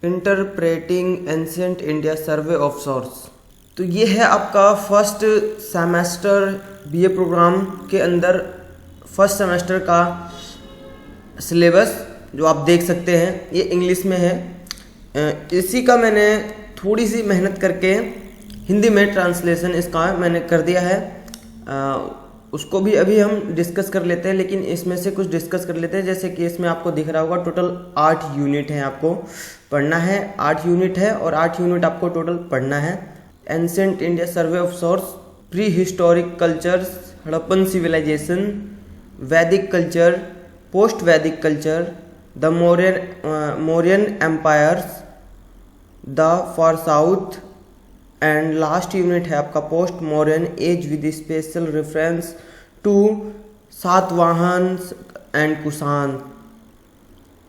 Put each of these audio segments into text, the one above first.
Interpreting ancient India survey of source. तो ये है आपका फर्स्ट सेमेस्टर बीए प्रोग्राम के अंदर फर्स्ट सेमेस्टर का सिलेबस जो आप देख सकते हैं, ये इंग्लिश में है। इसी का मैंने थोड़ी सी मेहनत करके हिंदी में ट्रांसलेशन इसका मैंने कर दिया है। उसको भी अभी हम डिस्कस कर लेते हैं, लेकिन इसमें से कुछ डिस्कस कर लेते हैं। जैसे कि इसमें आपको दिख रहा होगा टोटल 8 यूनिट है, आपको पढ़ना है। 8 यूनिट है और 8 यूनिट आपको टोटल पढ़ना है। Ancient India survey of source, pre historic cultures, Harappan civilization, Vedic culture, post Vedic culture, the Mauryan empires, the far south, and last unit है आपका post modern age with special reference to Satavahana and Kushan,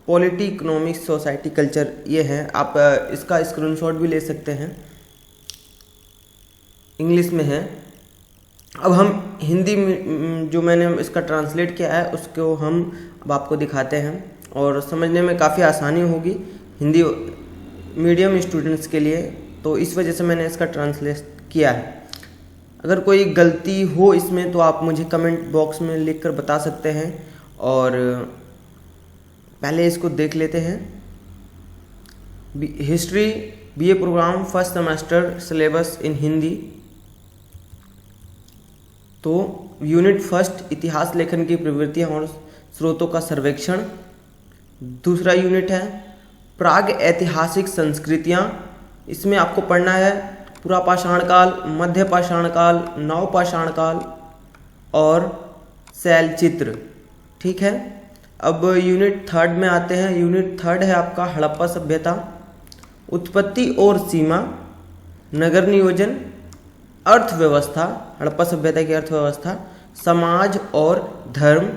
polity, economics, society, culture. ये है, आप इसका screenshot भी ले सकते हैं, इंग्लिश में है। अब हम हिंदी में जो मैंने इसका ट्रांसलेट किया है उसको हम अब आपको दिखाते हैं और समझने में काफ़ी आसानी होगी हिंदी मीडियम स्टूडेंट्स के लिए, तो इस वजह से मैंने इसका ट्रांसलेट किया है। अगर कोई गलती हो इसमें तो आप मुझे कमेंट बॉक्स में लिखकर बता सकते हैं। और पहले इसको देख लेते हैं। History BA program first semester syllabus in Hindi. तो यूनिट फर्स्ट, इतिहास लेखन की प्रवृत्तियाँ और स्रोतों का सर्वेक्षण। दूसरा यूनिट है प्राग ऐतिहासिक संस्कृतियाँ। इसमें आपको पढ़ना है पुरापाषाण काल, मध्य पाषाण काल, नव पाषाण काल और शैलचित्र। ठीक है, अब यूनिट थर्ड में आते हैं। यूनिट थर्ड है आपका हड़प्पा सभ्यता, उत्पत्ति और सीमा, नगर नियोजन, अर्थव्यवस्था, हड़प्पा सभ्यता की अर्थव्यवस्था, समाज और धर्म,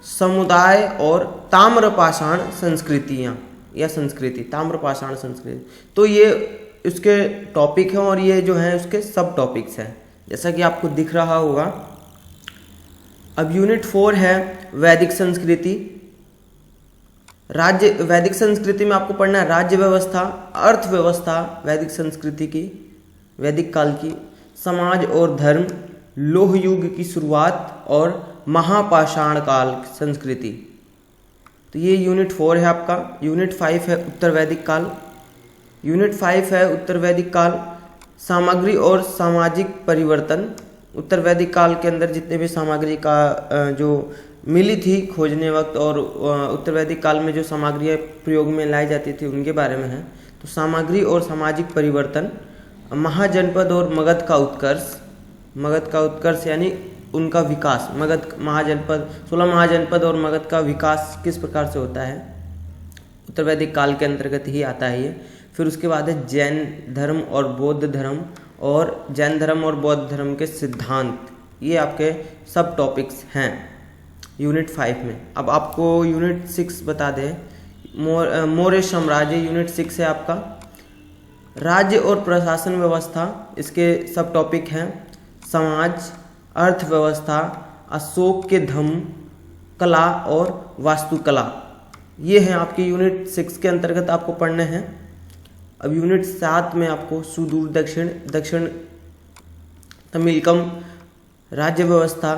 समुदाय और ताम्रपाषाण संस्कृतियाँ या संस्कृति, ताम्रपाषाण संस्कृति। तो ये उसके टॉपिक हैं और ये जो हैं उसके सब टॉपिक्स हैं, जैसा कि आपको दिख रहा होगा। अब यूनिट 4 है वैदिक संस्कृति। वैदिक संस्कृति में आपको पढ़ना है राज्य व्यवस्था, अर्थव्यवस्था वैदिक संस्कृति की, वैदिक काल की, समाज और धर्म, लोह युग की शुरुआत और महापाषाण काल संस्कृति। तो ये यूनिट 4 है आपका। यूनिट 5 है उत्तर वैदिक काल। यूनिट 5 है उत्तर वैदिक काल, सामग्री और सामाजिक परिवर्तन। उत्तर वैदिक काल के अंदर जितने भी सामग्री का जो मिली थी खोजने वक्त और उत्तर वैदिक काल में जो सामग्रियाँ प्रयोग में लाई जाती थी उनके बारे में है। तो सामग्री और सामाजिक परिवर्तन, महाजनपद और मगध का उत्कर्ष। मगध का उत्कर्ष यानी उनका विकास, मगध महाजनपद, 16 महाजनपद और मगध का विकास किस प्रकार से होता है, उत्तर वैदिक काल के अंतर्गत ही आता है ये। फिर उसके बाद है जैन धर्म और बौद्ध धर्म, और जैन धर्म और बौद्ध धर्म के सिद्धांत। ये आपके सब टॉपिक्स हैं यूनिट 5 में। अब आपको यूनिट 6 बता दें, मौर्य साम्राज्य। यूनिट 6 है आपका राज्य और प्रशासन व्यवस्था। इसके सब टॉपिक हैं समाज, अर्थव्यवस्था, अशोक के धम्म, कला और वास्तुकला। ये हैं आपके यूनिट 6 के अंतर्गत आपको पढ़ने हैं। अब यूनिट 7 में आपको सुदूर दक्षिण तमिलकम, राज्य व्यवस्था,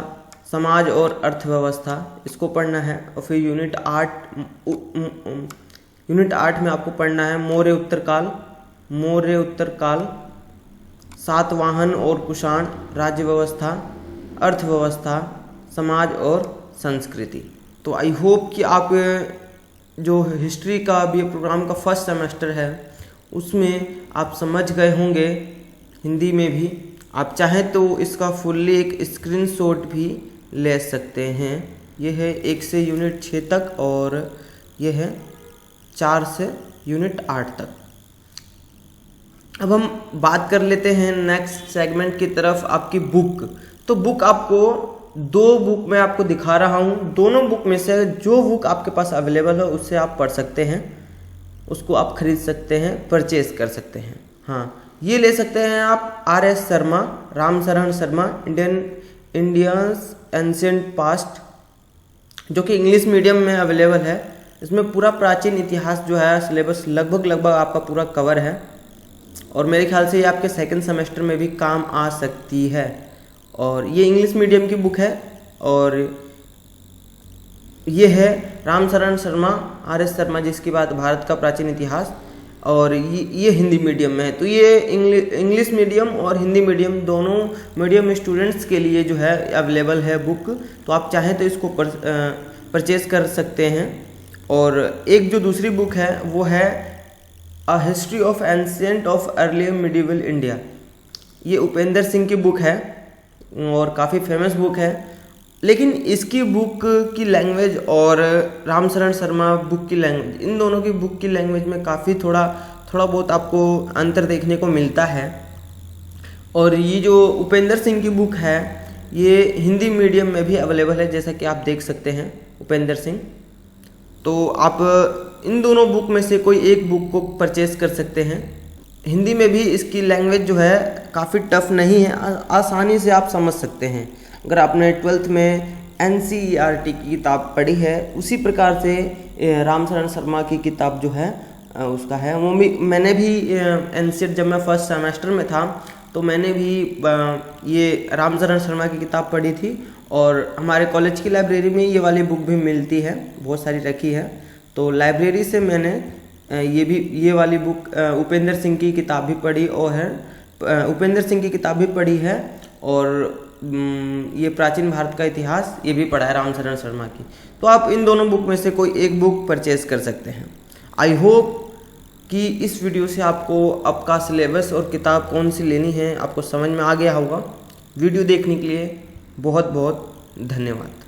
समाज और अर्थव्यवस्था, इसको पढ़ना है। और फिर यूनिट 8 में आपको पढ़ना है मौर्य उत्तर काल, सातवाहन और कुषाण, राज्य व्यवस्था, अर्थव्यवस्था, समाज और संस्कृति। तो आई होप कि आप जो हिस्ट्री का भी प्रोग्राम का फर्स्ट सेमेस्टर है उसमें आप समझ गए होंगे हिंदी में भी। आप चाहें तो इसका फुल्ली एक स्क्रीनशॉट भी ले सकते हैं। ये है 1 से यूनिट 6 तक और ये है 4 से यूनिट 8 तक। अब हम बात कर लेते हैं नेक्स्ट सेगमेंट की तरफ, आपकी बुक। तो बुक आपको 2 बुक मैं आपको दिखा रहा हूँ। दोनों बुक में से जो बुक आपके पास अवेलेबल है उससे आप पढ़ सकते हैं, उसको आप खरीद सकते हैं, परचेज कर सकते हैं। हाँ, ये ले सकते हैं आप RS Sharma, Ramsharan Sharma, Indians ancient past, जो कि इंग्लिश मीडियम में अवेलेबल है। इसमें पूरा प्राचीन इतिहास जो है सिलेबस लगभग आपका पूरा कवर है और मेरे ख्याल से ये आपके सेकंड सेमेस्टर में भी काम आ सकती है। और ये इंग्लिश मीडियम की बुक है और ये है रामशरण शर्मा RS शर्मा जिसकी बात भारत का प्राचीन इतिहास, और ये हिंदी मीडियम में है। तो ये इंग्लिश मीडियम और हिंदी मीडियम दोनों मीडियम स्टूडेंट्स के लिए जो है अवेलेबल है बुक, तो आप चाहें तो इसको परचेज कर सकते हैं। और एक जो दूसरी बुक है वो है a history of ancient of early medieval India. ये उपेंद्र सिंह की बुक है और काफ़ी फेमस बुक है, लेकिन इसकी बुक की लैंग्वेज और रामशरण शर्मा बुक की लैंग्वेज, इन दोनों की बुक की लैंग्वेज में काफ़ी थोड़ा बहुत आपको अंतर देखने को मिलता है। और ये जो उपेंद्र सिंह की बुक है ये हिंदी मीडियम में भी अवेलेबल है, जैसा कि आप देख सकते हैं उपेंद्र सिंह। तो आप इन दोनों बुक में से कोई एक बुक को परचेज कर सकते हैं। हिंदी में भी इसकी लैंग्वेज जो है काफ़ी टफ नहीं है, आसानी से आप समझ सकते हैं। अगर आपने 12th में NCERT की किताब पढ़ी है उसी प्रकार से रामशरण शर्मा की किताब जो है उसका है। वो भी मैंने भी NCERT जब मैं फर्स्ट सेमेस्टर में था तो मैंने भी ये रामशरण शर्मा की किताब पढ़ी थी और हमारे कॉलेज की लाइब्रेरी में ये वाली बुक भी मिलती है, बहुत सारी रखी है। तो लाइब्रेरी से मैंने ये वाली बुक उपेंद्र सिंह की किताब भी पढ़ी और है उपेंद्र सिंह की किताब भी पढ़ी है और ये प्राचीन भारत का इतिहास ये भी पढ़ा है रामशरण शर्मा की। तो आप इन दोनों बुक में से कोई एक बुक परचेज कर सकते हैं। आई होप कि इस वीडियो से आपको आपका सिलेबस और किताब कौन सी लेनी है आपको समझ में आ गया होगा। वीडियो देखने के लिए बहुत बहुत धन्यवाद।